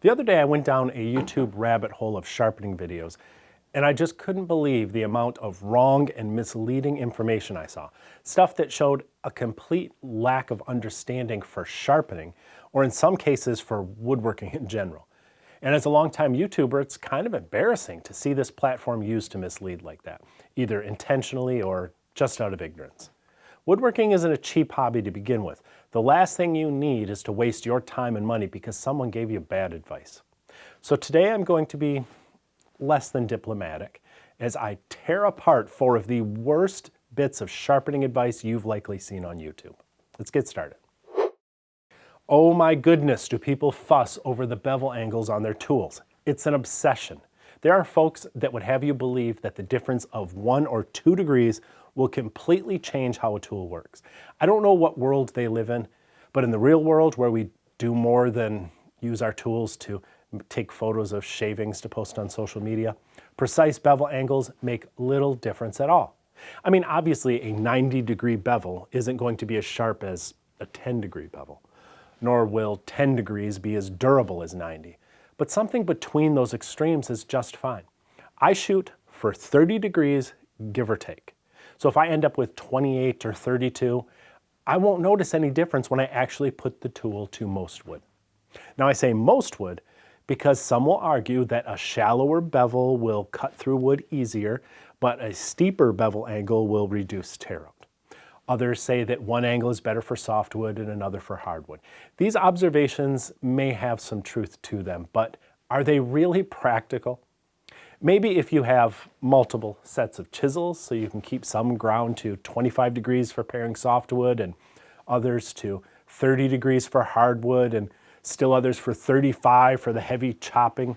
The other day I went down a YouTube rabbit hole of sharpening videos, and I just couldn't believe the amount of wrong and misleading information I saw. Stuff that showed a complete lack of understanding for sharpening, or in some cases for woodworking in general. And as a longtime YouTuber, it's kind of embarrassing to see this platform used to mislead like that, either intentionally or just out of ignorance. Woodworking isn't a cheap hobby to begin with. The last thing you need is to waste your time and money because someone gave you bad advice. So today I'm going to be less than diplomatic as I tear apart 4 of the worst bits of sharpening advice you've likely seen on YouTube. Let's get started. Oh my goodness, do people fuss over the bevel angles on their tools? It's an obsession. There are folks that would have you believe that the difference of 1 or 2 degrees will completely change how a tool works. I don't know what world they live in, but in the real world where we do more than use our tools to take photos of shavings to post on social media, precise bevel angles make little difference at all. I mean, obviously a 90-degree bevel isn't going to be as sharp as a 10-degree bevel, nor will 10 degrees be as durable as 90. But something between those extremes is just fine. I shoot for 30 degrees, give or take. So if I end up with 28 or 32, I won't notice any difference when I actually put the tool to most wood. Now I say most wood because some will argue that a shallower bevel will cut through wood easier, but a steeper bevel angle will reduce tear out. Others say that one angle is better for softwood and another for hardwood. These observations may have some truth to them, but are they really practical? Maybe if you have multiple sets of chisels, so you can keep some ground to 25 degrees for paring softwood and others to 30 degrees for hardwood and still others for 35 for the heavy chopping.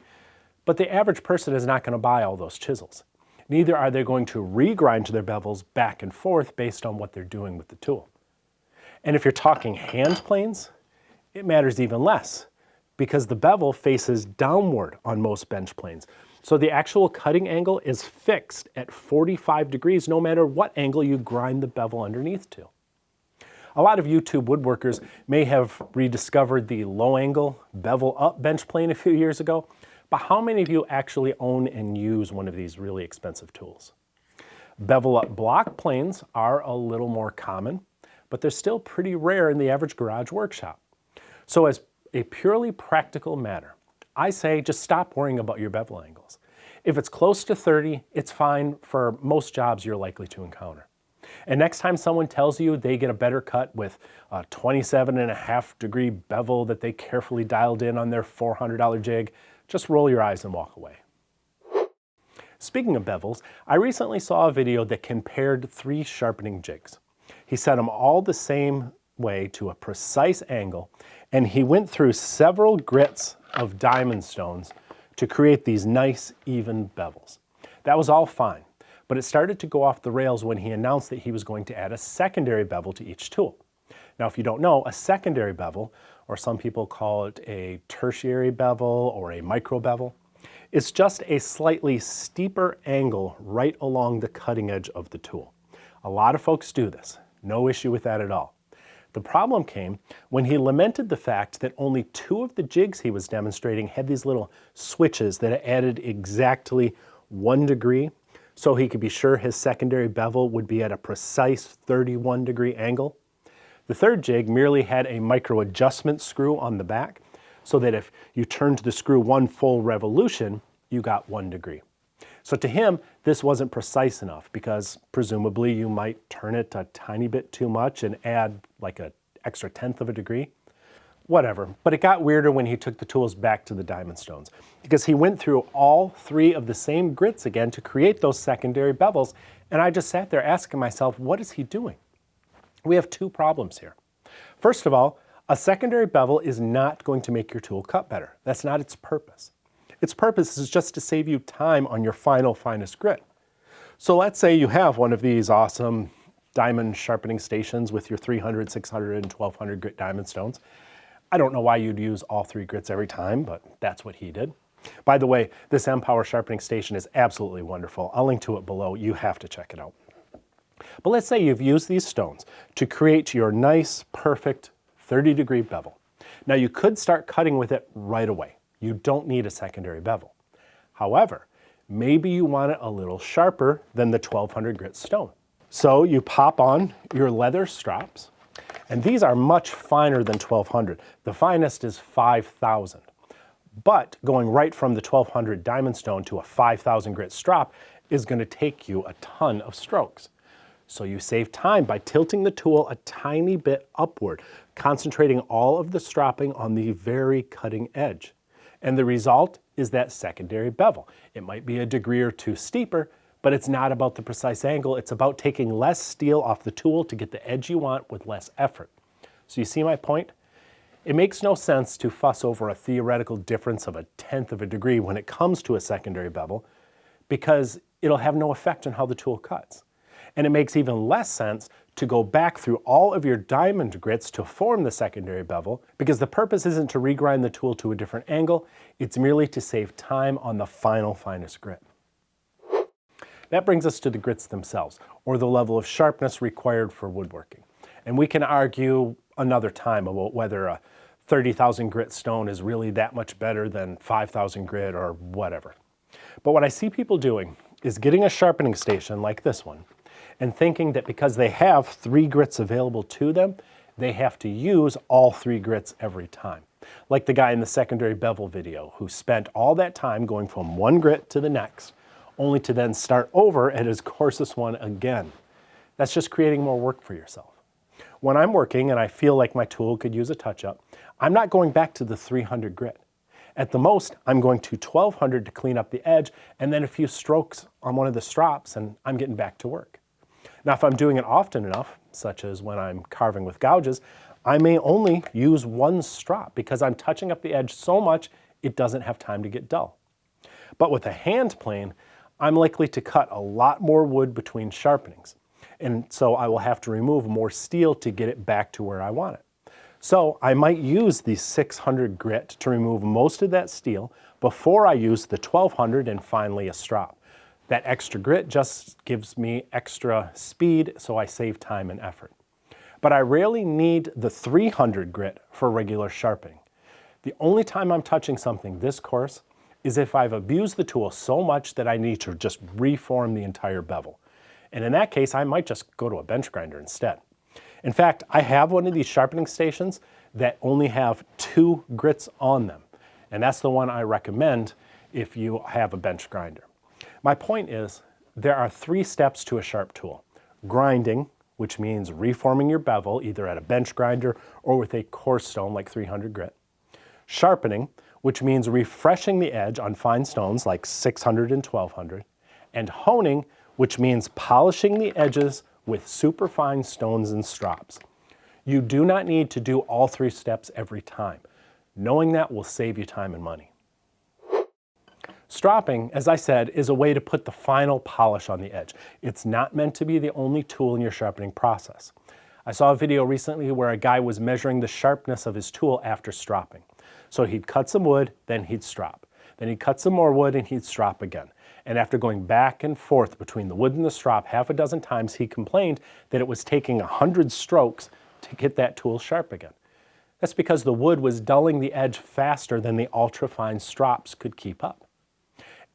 But the average person is not going to buy all those chisels. Neither are they going to regrind their bevels back and forth based on what they're doing with the tool. And if you're talking hand planes, it matters even less because the bevel faces downward on most bench planes. So the actual cutting angle is fixed at 45 degrees no matter what angle you grind the bevel underneath to. A lot of YouTube woodworkers may have rediscovered the low angle bevel up bench plane a few years ago, but how many of you actually own and use one of these really expensive tools? Bevel up block planes are a little more common, but they're still pretty rare in the average garage workshop. So as a purely practical matter, I say just stop worrying about your bevel angles. If it's close to 30, it's fine for most jobs you're likely to encounter. And next time someone tells you they get a better cut with a 27.5-degree bevel that they carefully dialed in on their $400 jig, just roll your eyes and walk away. Speaking of bevels, I recently saw a video that compared 3 sharpening jigs. He set them all the same way to a precise angle, and he went through several grits of diamond stones to create these nice, even bevels. That was all fine, but it started to go off the rails when he announced that he was going to add a secondary bevel to each tool. Now, if you don't know, a secondary bevel, or some people call it a tertiary bevel or a micro bevel, is just a slightly steeper angle right along the cutting edge of the tool. A lot of folks do this. No issue with that at all. The problem came when he lamented the fact that only 2 of the jigs he was demonstrating had these little switches that added exactly 1 degree, so he could be sure his secondary bevel would be at a precise 31-degree angle. The 3rd jig merely had a micro adjustment screw on the back, so that if you turned the screw 1 full revolution, you got 1 degree. So to him, this wasn't precise enough because presumably you might turn it a tiny bit too much and add like an extra 1/10 of a degree. Whatever, but it got weirder when he took the tools back to the diamond stones because he went through all 3 of the same grits again to create those secondary bevels, and I just sat there asking myself, what is he doing? We have 2 problems here. First of all, a secondary bevel is not going to make your tool cut better. That's not its purpose. Its purpose is just to save you time on your finest grit. So let's say you have one of these awesome diamond sharpening stations with your 300, 600, and 1200 grit diamond stones. I don't know why you'd use all 3 grits every time, but that's what he did. By the way, this M-Power sharpening station is absolutely wonderful. I'll link to it below. You have to check it out. But let's say you've used these stones to create your nice, perfect 30-degree bevel. Now you could start cutting with it right away. You don't need a secondary bevel. However, maybe you want it a little sharper than the 1200 grit stone. So you pop on your leather strops, and these are much finer than 1200. The finest is 5000. But going right from the 1200 diamond stone to a 5000 grit strop is going to take you a ton of strokes. So you save time by tilting the tool a tiny bit upward, concentrating all of the stropping on the very cutting edge. And the result is that secondary bevel. It might be a degree or two steeper, but it's not about the precise angle. It's about taking less steel off the tool to get the edge you want with less effort. So you see my point? It makes no sense to fuss over a theoretical difference of 1/10 of a degree when it comes to a secondary bevel, because it'll have no effect on how the tool cuts. And it makes even less sense to go back through all of your diamond grits to form the secondary bevel, because the purpose isn't to regrind the tool to a different angle, it's merely to save time on the final finest grit. That brings us to the grits themselves, or the level of sharpness required for woodworking. And we can argue another time about whether a 30,000 grit stone is really that much better than 5,000 grit or whatever. But what I see people doing is getting a sharpening station like this one and thinking that because they have 3 grits available to them, they have to use all 3 grits every time. Like the guy in the secondary bevel video who spent all that time going from one grit to the next, only to then start over at his coarsest one again. That's just creating more work for yourself. When I'm working and I feel like my tool could use a touch-up, I'm not going back to the 300 grit. At the most, I'm going to 1200 to clean up the edge, and then a few strokes on one of the strops, and I'm getting back to work. Now, if I'm doing it often enough, such as when I'm carving with gouges, I may only use one strop because I'm touching up the edge so much it doesn't have time to get dull. But with a hand plane, I'm likely to cut a lot more wood between sharpenings, and so I will have to remove more steel to get it back to where I want it. So I might use the 600 grit to remove most of that steel before I use the 1200 and finally a strop. That extra grit just gives me extra speed, so I save time and effort. But I rarely need the 300 grit for regular sharpening. The only time I'm touching something this coarse is if I've abused the tool so much that I need to just reform the entire bevel. And in that case, I might just go to a bench grinder instead. In fact, I have one of these sharpening stations that only have 2 grits on them. And that's the one I recommend if you have a bench grinder. My point is, there are 3 steps to a sharp tool. Grinding, which means reforming your bevel either at a bench grinder or with a coarse stone like 300 grit. Sharpening, which means refreshing the edge on fine stones like 600 and 1200. And honing, which means polishing the edges with superfine stones and strops. You do not need to do all 3 steps every time. Knowing that will save you time and money. Stropping, as I said, is a way to put the final polish on the edge. It's not meant to be the only tool in your sharpening process. I saw a video recently where a guy was measuring the sharpness of his tool after stropping. So he'd cut some wood, then he'd strop. Then he'd cut some more wood and he'd strop again. And after going back and forth between the wood and the strop half a dozen times, he complained that it was taking 100 strokes to get that tool sharp again. That's because the wood was dulling the edge faster than the ultra-fine strops could keep up.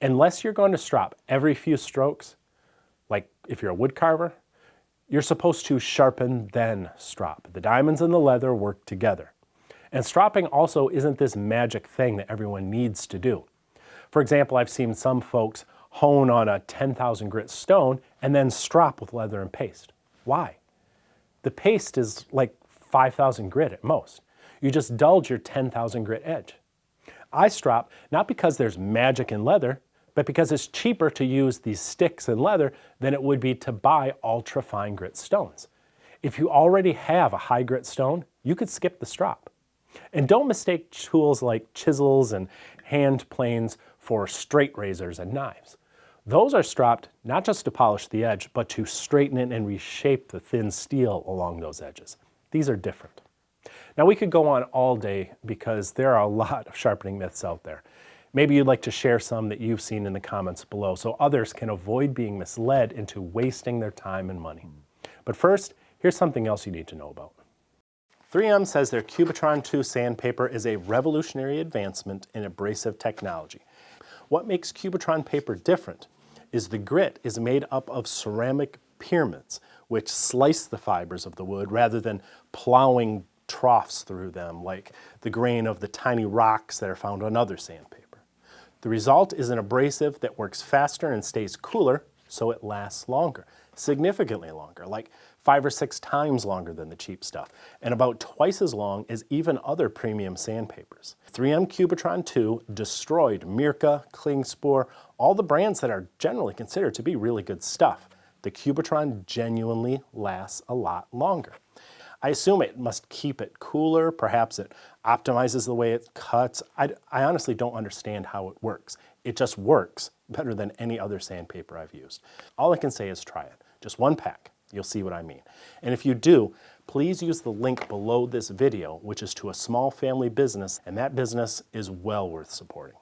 Unless you're going to strop every few strokes, like if you're a wood carver, you're supposed to sharpen then strop. The diamonds and the leather work together. And stropping also isn't this magic thing that everyone needs to do. For example, I've seen some folks hone on a 10,000 grit stone and then strop with leather and paste. Why? The paste is like 5,000 grit at most. You just dulled your 10,000 grit edge. I strop not because there's magic in leather, but because it's cheaper to use these sticks and leather than it would be to buy ultra fine grit stones. If you already have a high grit stone, you could skip the strop. And don't mistake tools like chisels and hand planes for straight razors and knives. Those are stropped not just to polish the edge, but to straighten it and reshape the thin steel along those edges. These are different. Now we could go on all day because there are a lot of sharpening myths out there. Maybe you'd like to share some that you've seen in the comments below so others can avoid being misled into wasting their time and money. But first, here's something else you need to know about. 3M says their Cubitron 2 sandpaper is a revolutionary advancement in abrasive technology. What makes Cubitron paper different is the grit is made up of ceramic pyramids, which slice the fibers of the wood rather than plowing troughs through them like the grain of the tiny rocks that are found on other sandpaper. The result is an abrasive that works faster and stays cooler, so it lasts longer, significantly longer, like 5 or 6 times longer than the cheap stuff, and about twice as long as even other premium sandpapers. 3M Cubitron 2 destroyed Mirka, Klingspor, all the brands that are generally considered to be really good stuff. The Cubitron genuinely lasts a lot longer. I assume it must keep it cooler, perhaps it optimizes the way it cuts. I honestly don't understand how it works. It just works better than any other sandpaper I've used. All I can say is try it. Just 1 pack. You'll see what I mean. And if you do, please use the link below this video, which is to a small family business, and that business is well worth supporting.